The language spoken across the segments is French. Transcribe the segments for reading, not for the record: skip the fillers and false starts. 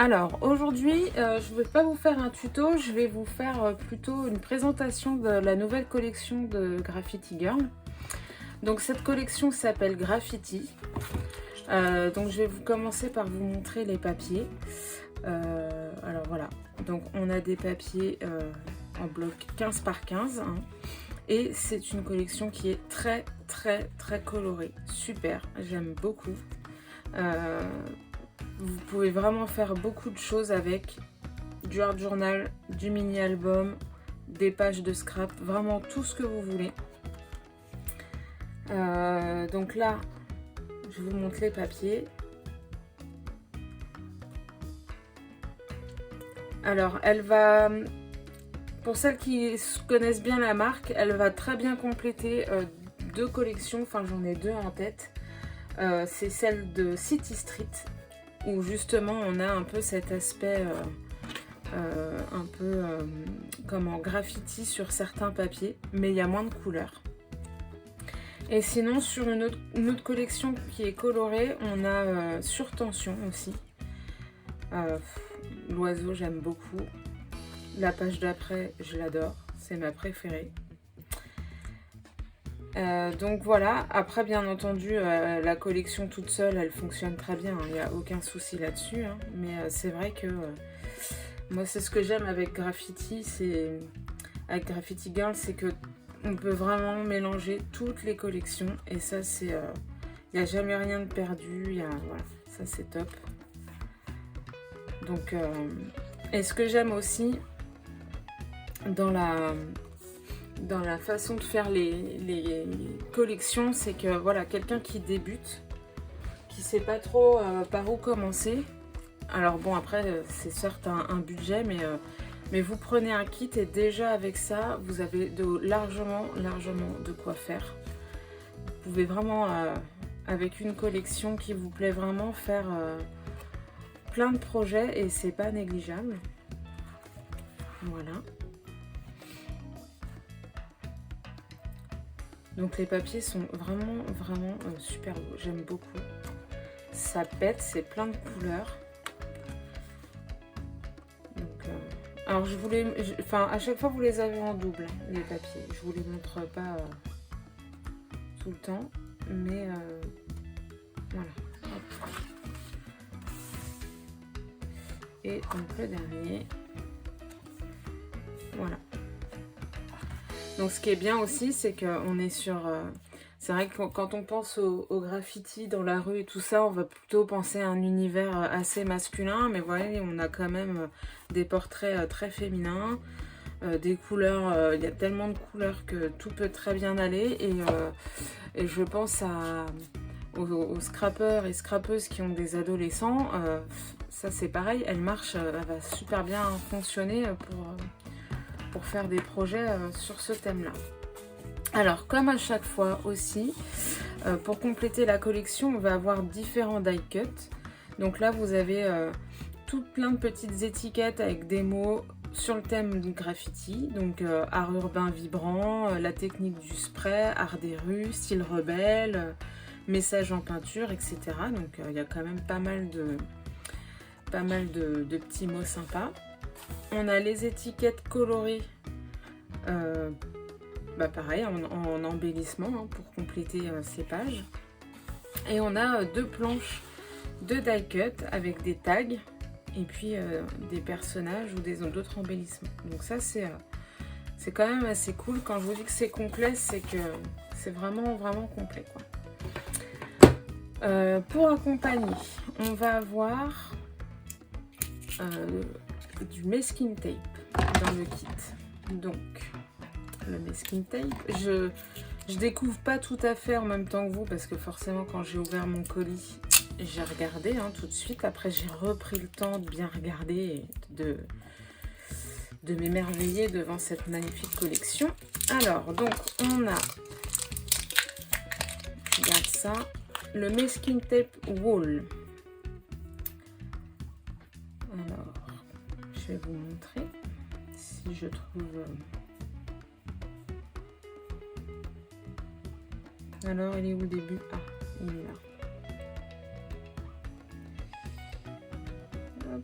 Alors aujourd'hui, je ne vais pas vous faire un tuto, je vais vous faire plutôt une présentation de la nouvelle collection de Graffiti Girl. Donc cette collection s'appelle Graffiti. Donc je vais commencer par vous montrer les papiers. Alors voilà, donc on a des papiers en bloc 15 par 15 hein, et c'est une collection qui est très colorée, super, j'aime beaucoup. Vous pouvez vraiment faire beaucoup de choses avec du art journal, du mini album, des pages de scrap, vraiment tout ce que vous voulez. Donc là, je vous montre les papiers. Alors, elle va, pour celles qui connaissent bien la marque, elle va très bien compléter deux collections, enfin j'en ai deux en tête. C'est celle de City Street, où justement on a un peu cet aspect un peu comme en graffiti sur certains papiers, mais il y a moins de couleurs. Et sinon sur une autre collection qui est colorée, on a Surtension aussi. L'oiseau j'aime beaucoup. La page d'après je l'adore, c'est ma préférée. Donc voilà, après bien entendu la collection toute seule elle fonctionne très bien, il n'y a aucun souci là-dessus hein, mais c'est vrai que moi c'est ce que j'aime avec Graffiti, avec Graffiti Girl, c'est que on peut vraiment mélanger toutes les collections et ça c'est, il n'y a jamais rien de perdu, voilà, ça c'est top. Donc et ce que j'aime aussi dans la façon de faire les collections, c'est que voilà, quelqu'un qui débute, qui sait pas trop par où commencer. Alors bon, après c'est certes un budget, mais vous prenez un kit et déjà avec ça, vous avez largement de quoi faire. Vous pouvez vraiment, avec une collection qui vous plaît vraiment, faire plein de projets et c'est pas négligeable. Voilà. Donc les papiers sont vraiment super beaux, j'aime beaucoup. Ça pète, c'est plein de couleurs. Donc, alors à chaque fois vous les avez en double, hein, les papiers. Je vous les montre pas tout le temps, mais voilà. Hop. Et donc le dernier, voilà. Donc ce qui est bien aussi, c'est qu'on est sur... c'est vrai que quand on pense au graffiti dans la rue et tout ça, on va plutôt penser à un univers assez masculin. Mais vous voyez, on a quand même des portraits très féminins, des couleurs, il y a tellement de couleurs que tout peut très bien aller. Et je pense aux scrappeurs et scrappeuses qui ont des adolescents. Ça c'est pareil, elle marche, elle va super bien fonctionner pour faire des projets sur ce thème-là. Alors, comme à chaque fois aussi, pour compléter la collection, on va avoir différents die cuts. Donc là, vous avez tout plein de petites étiquettes avec des mots sur le thème du graffiti. Donc, art urbain vibrant, la technique du spray, art des rues, style rebelle, message en peinture, etc. Donc, il y a quand même pas mal de petits mots sympas. On a les étiquettes colorées, pareil, en embellissement hein, pour compléter ces pages. Et on a deux planches de die cut avec des tags et puis des personnages ou d'autres embellissements. Donc ça c'est quand même assez cool. Quand je vous dis que c'est complet, c'est que c'est vraiment complet quoi. Pour accompagner, on va avoir du masking tape dans le kit. Donc le masking tape, je découvre pas tout à fait en même temps que vous parce que forcément quand j'ai ouvert mon colis j'ai regardé hein, tout de suite. Après j'ai repris le temps de bien regarder et de m'émerveiller devant cette magnifique collection. Alors donc on a, regarde ça, le masking tape wall. Alors je vais vous montrer si je trouve... Alors, il est où le début? Ah, il est là. Hop.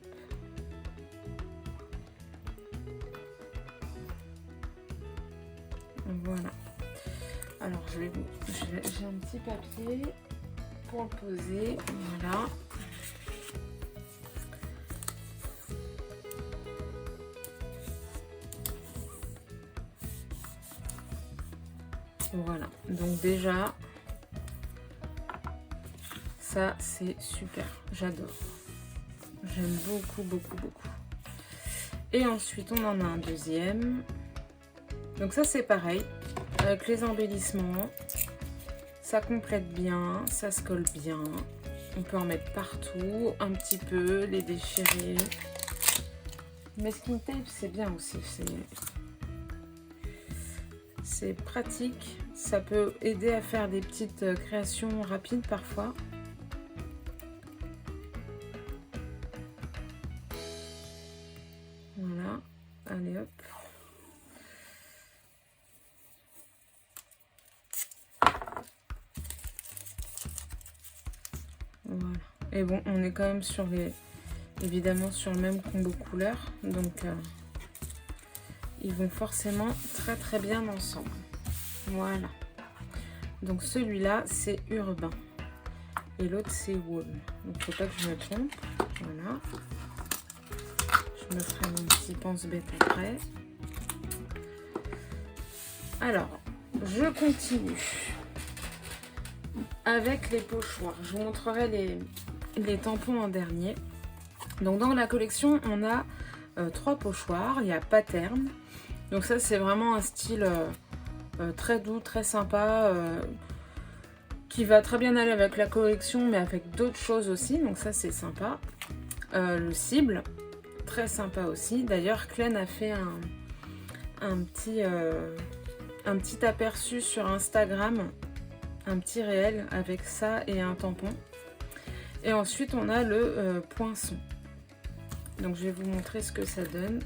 Voilà. Alors j'ai un petit papier pour le poser. Voilà. Voilà. Donc déjà, ça c'est super. J'adore. J'aime beaucoup, beaucoup, beaucoup. Et ensuite, on en a un deuxième. Donc ça, c'est pareil. Avec les embellissements, ça complète bien, ça se colle bien. On peut en mettre partout, un petit peu, les déchirer. Masking tape, c'est bien aussi. C'est pratique. Ça peut aider à faire des petites créations rapides parfois. Voilà. Allez hop. Voilà. Et bon, on est quand même sur évidemment sur le même combo couleur, donc ils vont forcément très très bien ensemble. Voilà. Donc celui-là c'est urbain et l'autre c'est wool. Donc faut pas que je me trompe. Voilà. Je me ferai mon petit pense-bête après. Alors, je continue avec les pochoirs. Je vous montrerai les tampons en dernier. Donc dans la collection, on a 3 pochoirs. Il y a Pattern. Donc ça, c'est vraiment un style très doux, très sympa, qui va très bien aller avec la collection, mais avec d'autres choses aussi. Donc ça, c'est sympa. Le cible, très sympa aussi. D'ailleurs, Klein a fait un petit aperçu sur Instagram, un petit réel avec ça et un tampon. Et ensuite, on a le poinçon. Donc, je vais vous montrer ce que ça donne.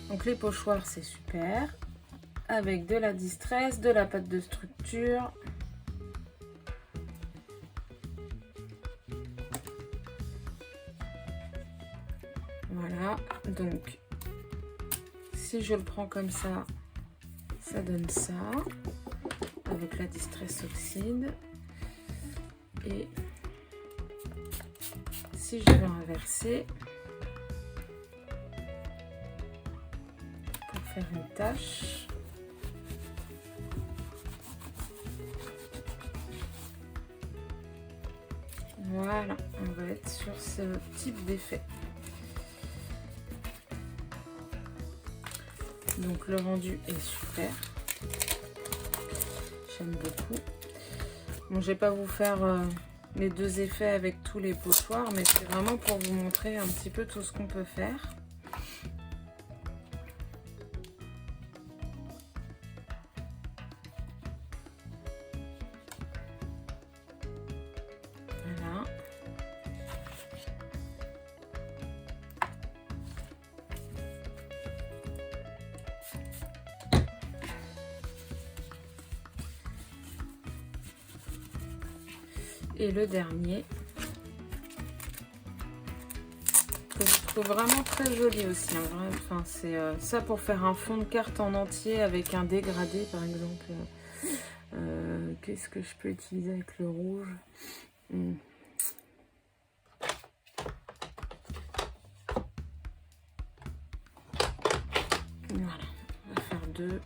Donc les pochoirs, c'est super. Avec de la distress, de la pâte de structure. Voilà. Donc, si je le prends comme ça, ça donne ça. Avec la distress oxyde. Et si je vais inverser, pour faire une tache, voilà, on va être sur ce type d'effet. Donc le rendu est super. J'aime beaucoup. Bon, je vais pas vous faire les deux effets avec tous les pochoirs, mais c'est vraiment pour vous montrer un petit peu tout ce qu'on peut faire. Voilà. Et le dernier, que je trouve vraiment très joli aussi. Hein, vrai. Enfin, c'est ça pour faire un fond de carte en entier avec un dégradé, par exemple. Qu'est-ce que je peux utiliser avec le rouge? Voilà, on va faire deux.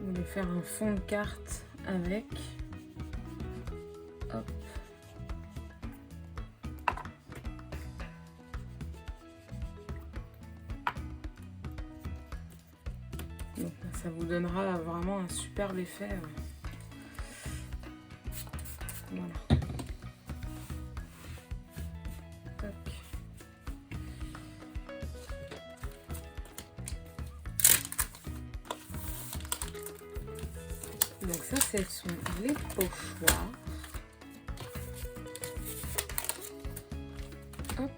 On va faire un fond de carte avec. Hop. Donc ça vous donnera vraiment un superbe effet. Voilà. Tac. Donc ça, ce sont les pochoirs. Hop.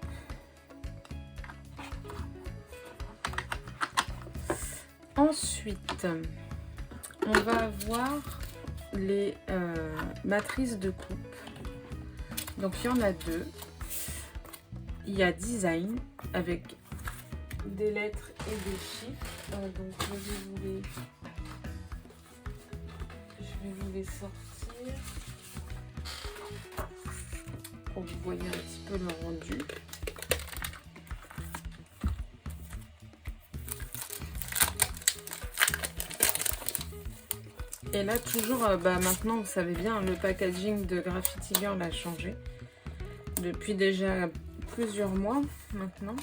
Ensuite, on va avoir les matrices de coupe. Donc il y en a deux. Il y a design avec des lettres et des chiffres. Donc je vais vous les sortir pour que vous voyez un petit peu le rendu. Et là toujours, maintenant vous savez bien, le packaging de Graffiti Girl a changé depuis déjà plusieurs mois maintenant.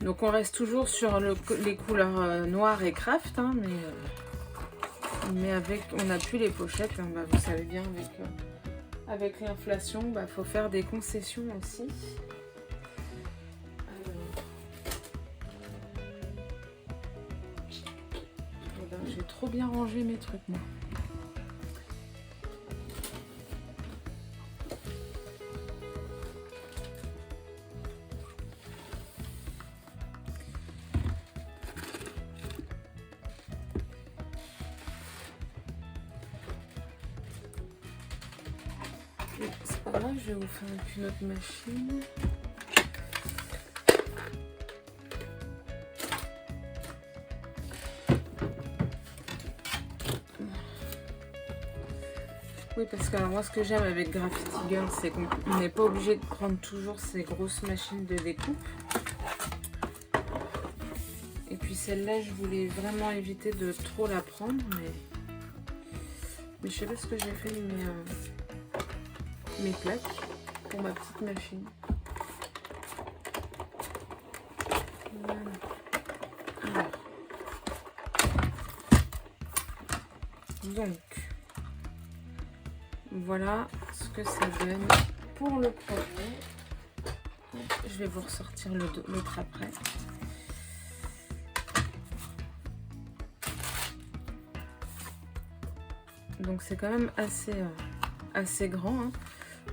Donc on reste toujours sur les couleurs noires et craft, hein, mais on n'a plus les pochettes, hein, vous savez bien, avec l'inflation, faut faire des concessions aussi. J'ai trop bien rangé mes trucs moi. C'est pas grave, je vais vous faire une autre machine. Oui, parce que alors, moi ce que j'aime avec Graffiti Girl, c'est qu'on n'est pas obligé de prendre toujours ces grosses machines de découpe. Et puis celle-là, je voulais vraiment éviter de trop la prendre, mais je sais pas ce que j'ai fait mes plaques pour ma petite machine. Voilà. Alors. Donc, voilà ce que ça donne pour le premier. Je vais vous ressortir l'autre après. Donc c'est quand même assez grand, hein.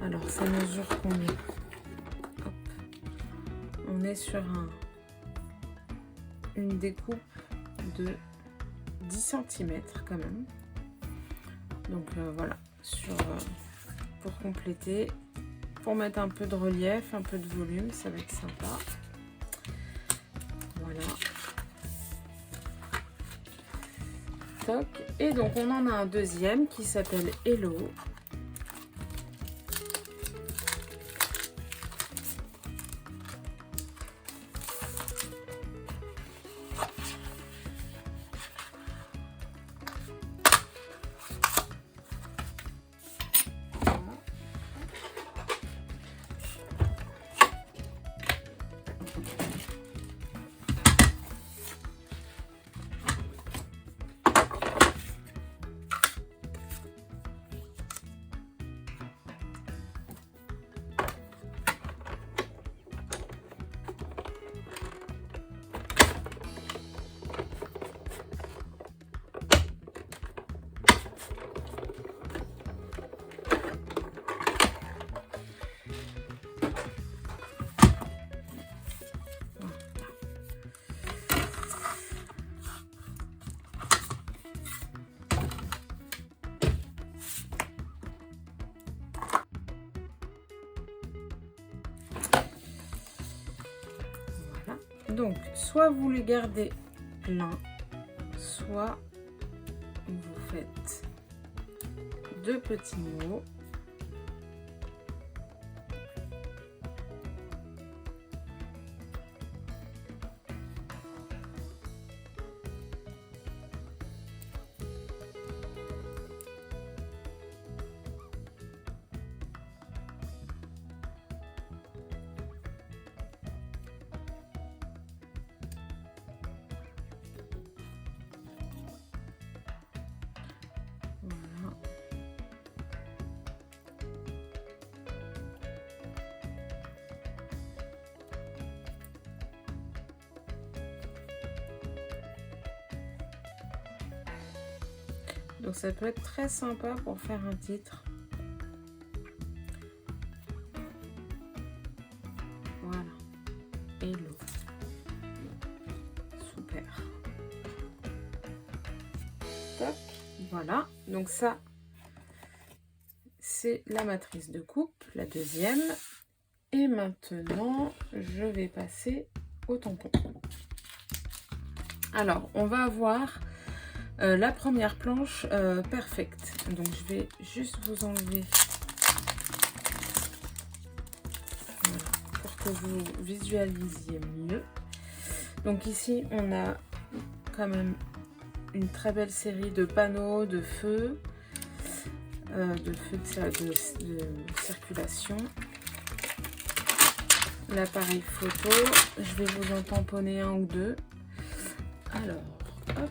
Alors ça mesure combien? Hop. On est sur une découpe de 10 cm quand même. Donc voilà, pour compléter, pour mettre un peu de relief, un peu de volume, ça va être sympa. Voilà. Toc. Et donc on en a un deuxième qui s'appelle Hello. Donc, soit vous les gardez plein, soit vous faites deux petits mots. Donc ça peut être très sympa pour faire un titre. Voilà. Hello. Super. Top. Voilà. Donc ça, c'est la matrice de coupe, la deuxième. Et maintenant, je vais passer au tampon. Alors, on va avoir la première planche perfecte. Donc, je vais juste vous enlever voilà, pour que vous visualisiez mieux. Donc ici, on a quand même une très belle série de panneaux, de feux de circulation. L'appareil photo, je vais vous en tamponner un ou deux. Alors, hop.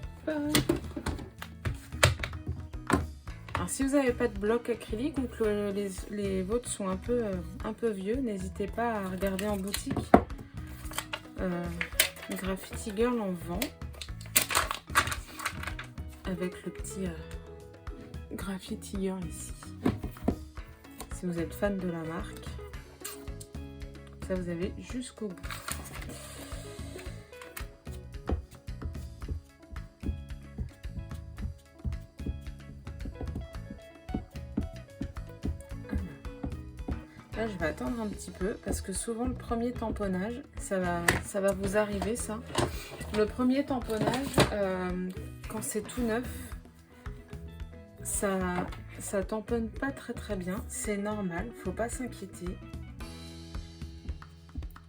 Alors, si vous n'avez pas de bloc acrylique ou que les vôtres sont un peu vieux, n'hésitez pas à regarder en boutique. Graffiti Girl en vend avec le petit Graffiti Girl ici. Si vous êtes fan de la marque, ça vous avez jusqu'au bout. Là, je vais attendre un petit peu parce que souvent le premier tamponnage, ça va vous arriver ça. Le premier tamponnage, quand c'est tout neuf, ça tamponne pas très bien. C'est normal, faut pas s'inquiéter.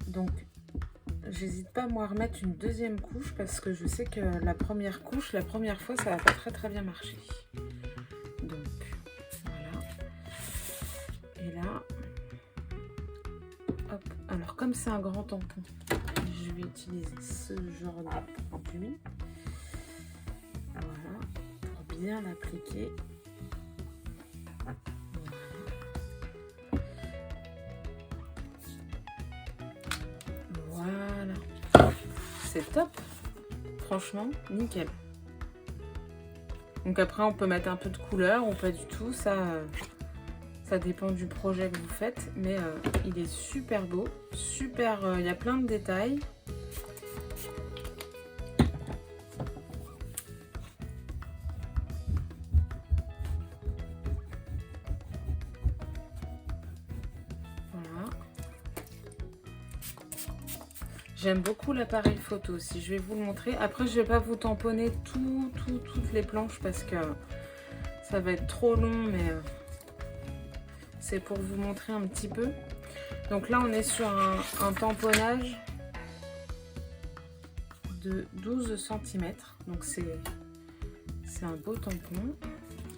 Donc, j'hésite pas moi à remettre une deuxième couche parce que je sais que la première couche, la première fois, ça va pas très bien marcher. Donc, voilà. Et là, hop. Alors, comme c'est un grand tampon, je vais utiliser ce genre de produit. Voilà, pour bien l'appliquer. Voilà, c'est top, franchement, nickel. Donc après, on peut mettre un peu de couleur ou pas du tout, ça dépend du projet que vous faites, mais il est super beau, super, il y a plein de détails. J'aime beaucoup l'appareil photo aussi, je vais vous le montrer. Après, je ne vais pas vous tamponner toutes les planches parce que ça va être trop long, mais c'est pour vous montrer un petit peu. Donc là, on est sur un tamponnage de 12 cm. Donc c'est un beau tampon.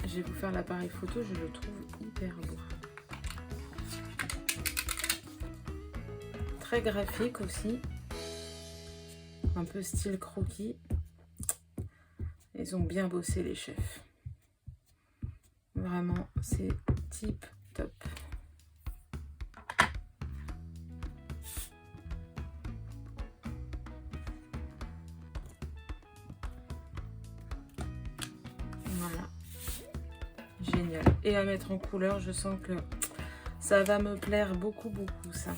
Je vais vous faire l'appareil photo, je le trouve hyper beau. Très graphique aussi. Un peu style croquis. Ils ont bien bossé les chefs. Vraiment, c'est tip top. Voilà. Génial. Et à mettre en couleur, je sens que ça va me plaire beaucoup ça.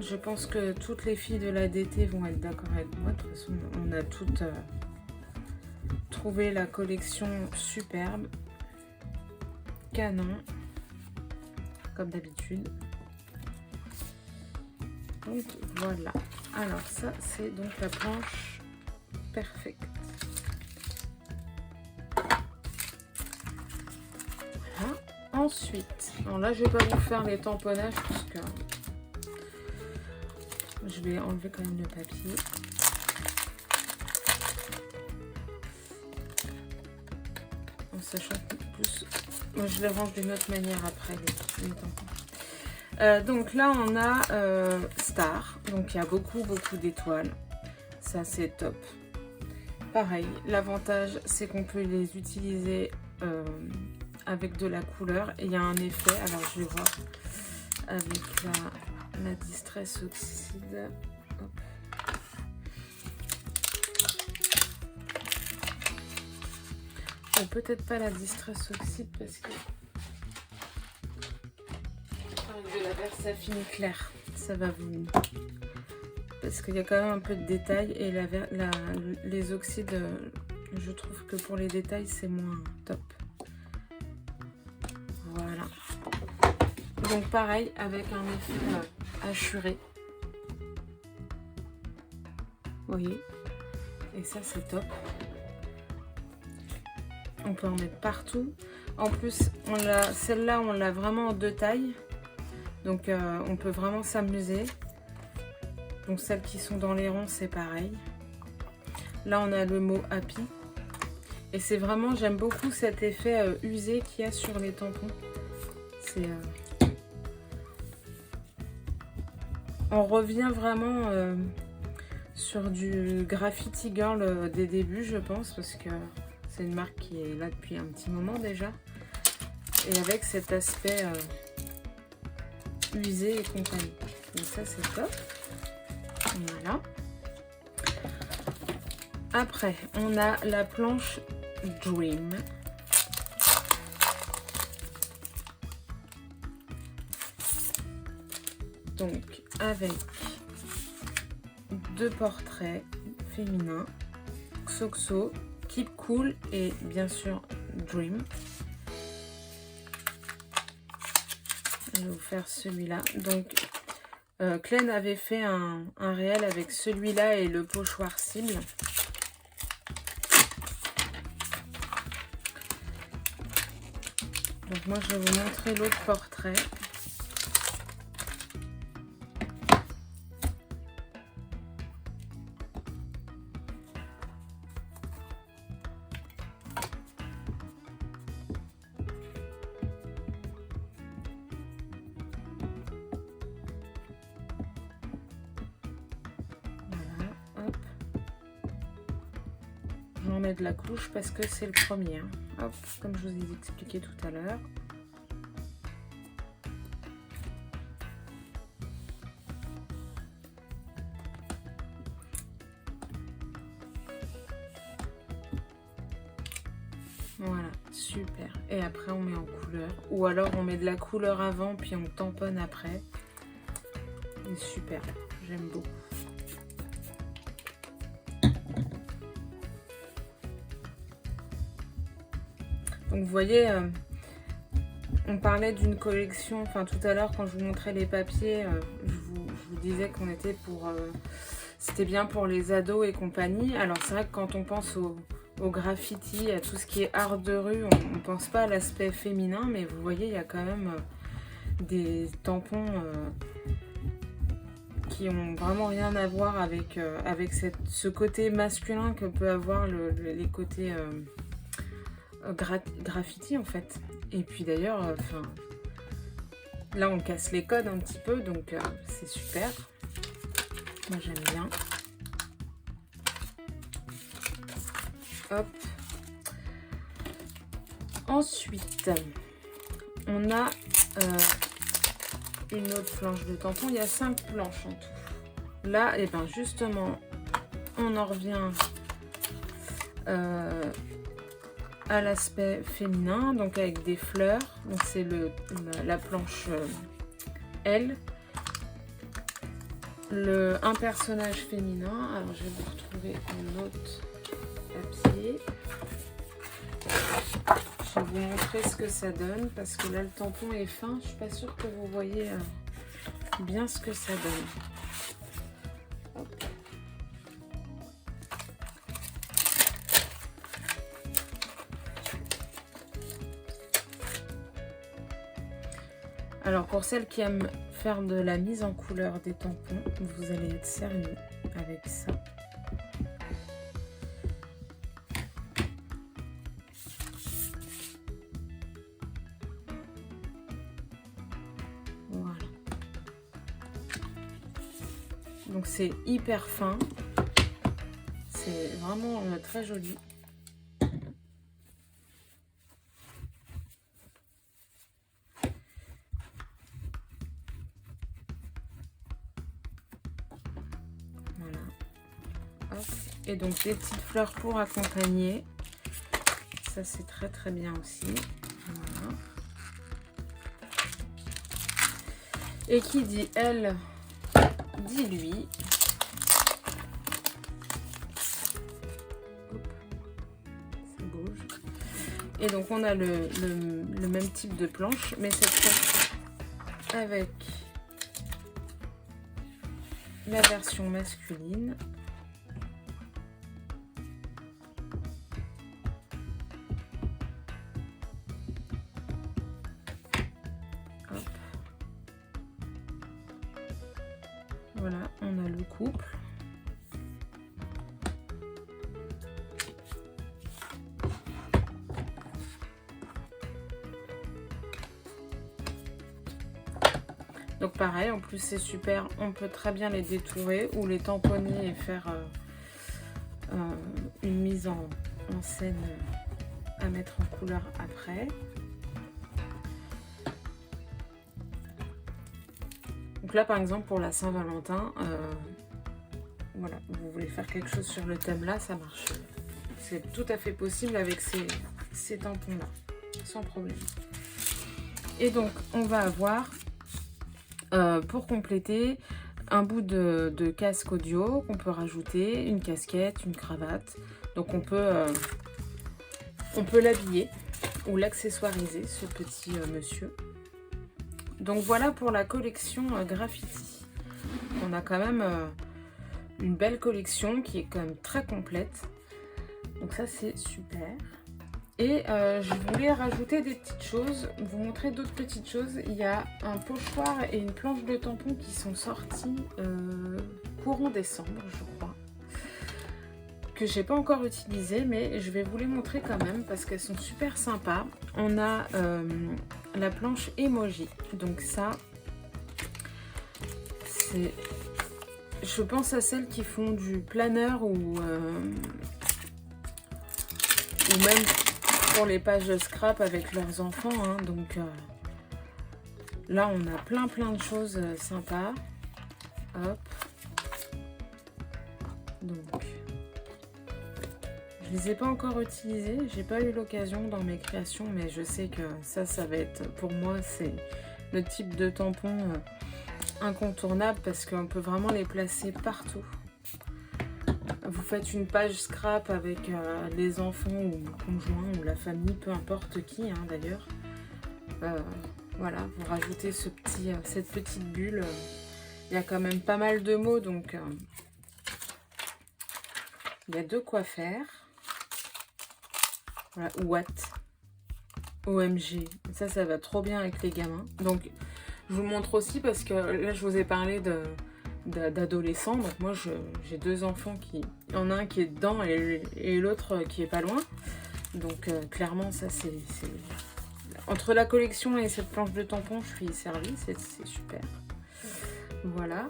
Je pense que toutes les filles de la DT vont être d'accord avec moi. De toute façon, on a toutes trouvé la collection superbe. Canon. Comme d'habitude. Donc voilà. Alors ça, c'est donc la planche perfecte. Voilà. Ensuite, alors là, je vais pas vous faire les tamponnages parce que je vais enlever quand même le papier. En sachant que plus, moi je les range d'une autre manière après les tampons. Donc là on a Star, donc il y a beaucoup d'étoiles. Ça c'est top. Pareil, l'avantage c'est qu'on peut les utiliser avec de la couleur et il y a un effet. Alors je vais voir avec la Distress Oxide. Hop. faut peut-être pas la Distress Oxide parce que je vais la Versafine claire. Ça va vous... Parce qu'il y a quand même un peu de détails et les oxydes, je trouve que pour les détails, c'est moins top. Voilà. Donc pareil, avec un effet hachuré. Vous voyez? Et ça, c'est top. On peut en mettre partout. En plus, celle-là, on l'a vraiment en 2 tailles. Donc, on peut vraiment s'amuser. Donc, celles qui sont dans les ronds, c'est pareil. Là, on a le mot Happy. Et c'est vraiment, j'aime beaucoup cet effet usé qu'il y a sur les tampons. C'est... On revient vraiment sur du Graffiti Girl des débuts, je pense, parce que c'est une marque qui est là depuis un petit moment déjà. Et avec cet aspect usé et compagnie. Donc ça, c'est top. Voilà. Après, on a la planche Dream. Donc, avec 2 portraits féminins, Xoxo, Keep Cool et bien sûr Dream. Je vais vous faire celui-là. Donc, Klein avait fait un réel avec celui-là et le pochoir cible. Donc moi, je vais vous montrer l'autre portrait. J'en mets de la couche parce que c'est le premier. Hein. Hop, comme je vous ai expliqué tout à l'heure. Voilà, super. Et après, on met en couleur. Ou alors, on met de la couleur avant, puis on tamponne après. Et super, j'aime beaucoup. Donc vous voyez, on parlait d'une collection, enfin tout à l'heure quand je vous montrais les papiers, je vous disais qu'on était pour... c'était bien pour les ados et compagnie. Alors c'est vrai que quand on pense au graffiti, à tout ce qui est art de rue, on ne pense pas à l'aspect féminin, mais vous voyez, il y a quand même des tampons qui ont vraiment rien à voir avec, ce côté masculin que peut avoir les côtés... graffiti en fait. Et puis d'ailleurs, là on casse les codes un petit peu, donc c'est super. Moi j'aime bien. Hop. Ensuite, on a une autre planche de tampon. Il y a 5 planches en tout. Là, et ben justement, on en revient à l'aspect féminin, donc avec des fleurs. Donc c'est la planche L. Un personnage féminin. Alors je vais vous retrouver un autre papier. Je vais vous montrer ce que ça donne parce que là le tampon est fin. Je suis pas sûre que vous voyez bien ce que ça donne. Hop. Alors pour celles qui aiment faire de la mise en couleur des tampons, vous allez être servi avec ça. Voilà. Donc c'est hyper fin. C'est vraiment très joli. Et donc des petites fleurs pour accompagner. Ça, c'est très très bien aussi. Voilà. Et qui dit elle, dit lui. Hop, ça bouge. Et donc, on a le même type de planche, mais cette fois avec la version masculine. Hop. Voilà, on a le couple. Donc pareil, en plus c'est super, on peut très bien les détourer ou les tamponner et faire une mise en scène à mettre en couleur après. Donc là par exemple pour la Saint-Valentin, voilà, vous voulez faire quelque chose sur le thème là, ça marche. C'est tout à fait possible avec ces tampons là, sans problème. Et donc on va avoir pour compléter un bout de casque audio qu'on peut rajouter, une casquette, une cravate. Donc on peut l'habiller ou l'accessoiriser, ce petit monsieur. Donc voilà pour la collection graffiti. On a quand même une belle collection qui est quand même très complète. Donc ça c'est super. Et je voulais rajouter des petites choses, vous montrer d'autres petites choses. Il y a un pochoir et une planche de tampons qui sont sortis courant décembre, je crois. Que j'ai pas encore utilisé, mais je vais vous les montrer quand même parce qu'elles sont super sympas. On a la planche emoji. Donc ça, c'est... Je pense à celles qui font du planeur ou même pour les pages scrap avec leurs enfants, hein. Donc là on a plein de choses sympas. Hop, donc je les ai pas encore utilisées, j'ai pas eu l'occasion dans mes créations, mais je sais que ça va être, pour moi c'est le type de tampon incontournable parce qu'on peut vraiment les placer partout. Vous faites une page scrap avec les enfants ou le conjoint ou la famille, peu importe qui hein, d'ailleurs. Voilà, vous rajoutez cette petite bulle. Il y a quand même pas mal de mots, donc il y a de quoi faire. Voilà, what, OMG, ça va trop bien avec les gamins. Donc je vous montre aussi parce que là je vous ai parlé d'adolescents. Donc moi j'ai deux enfants il y en a un qui est dedans et l'autre qui est pas loin. Donc clairement ça c'est entre la collection et cette planche de tampons je suis servie, c'est super. Voilà.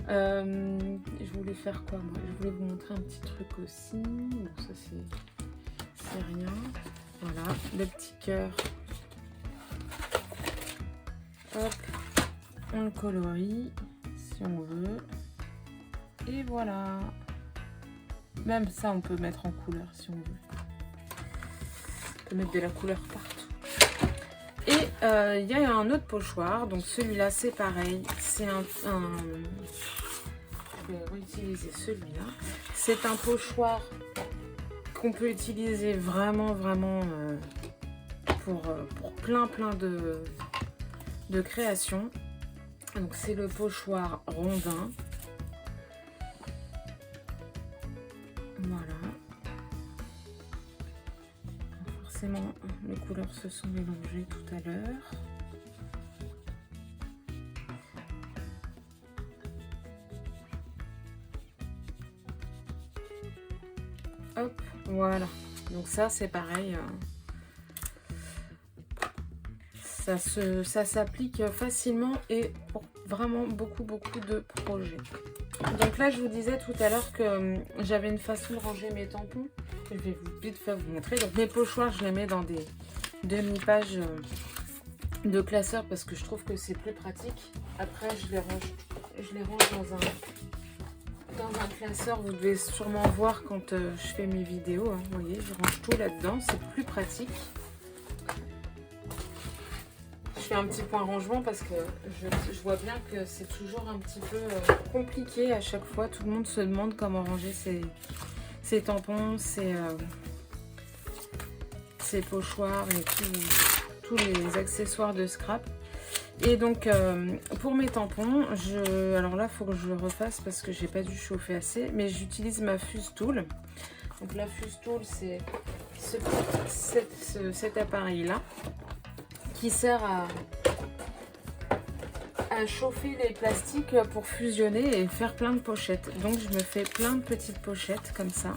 Je voulais faire quoi moi? Je voulais vous montrer un petit truc aussi. Bon, ça c'est rien. Voilà, le petit cœur. Hop, on le colorie si on veut. Et voilà. Même ça, on peut mettre en couleur si on veut. On peut mettre de la couleur partout. Et il y a un autre pochoir. Donc celui-là, c'est pareil. C'est je vais réutiliser celui-là. C'est un pochoir qu'on peut utiliser vraiment pour plein de créations. Donc c'est le pochoir rondin. Voilà. Forcément, les couleurs se sont mélangées tout à l'heure. Hop, voilà. Donc ça, c'est pareil. Ça s'applique facilement et pour vraiment beaucoup de projets. Donc là, je vous disais tout à l'heure que j'avais une façon de ranger mes tampons. Je vais vite faire vous montrer. Donc mes pochoirs, je les mets dans des demi-pages de classeur parce que je trouve que c'est plus pratique. Après, je les range dans un classeur, vous devez sûrement voir quand je fais mes vidéos, hein. Vous voyez, je range tout là-dedans, c'est plus pratique. Je fais un petit point rangement parce que je vois bien que c'est toujours un petit peu compliqué à chaque fois. Tout le monde se demande comment ranger ses tampons, ses pochoirs et tous les accessoires de scrap. Et donc pour mes tampons, alors là il faut que je le refasse parce que j'ai pas dû chauffer assez, mais j'utilise ma Fuse Tool. Donc la Fuse Tool, c'est cet appareil là qui sert à chauffer les plastiques pour fusionner et faire plein de pochettes. Donc je me fais plein de petites pochettes comme ça.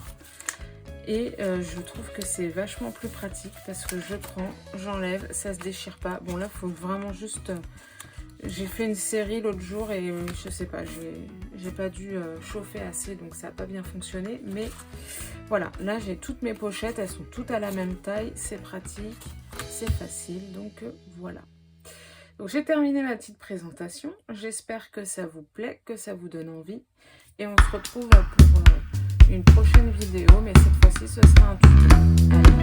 Et je trouve que c'est vachement plus pratique parce que je prends, j'enlève, ça se déchire pas. Bon là, il faut vraiment juste... j'ai fait une série l'autre jour et je sais pas, j'ai pas dû chauffer assez, donc ça n'a pas bien fonctionné. Mais voilà, là j'ai toutes mes pochettes, elles sont toutes à la même taille, c'est pratique, c'est facile, donc voilà. Donc j'ai terminé ma petite présentation, j'espère que ça vous plaît, que ça vous donne envie. Et on se retrouve pour une prochaine vidéo, mais cette fois-ci ce sera un tuto. Allez.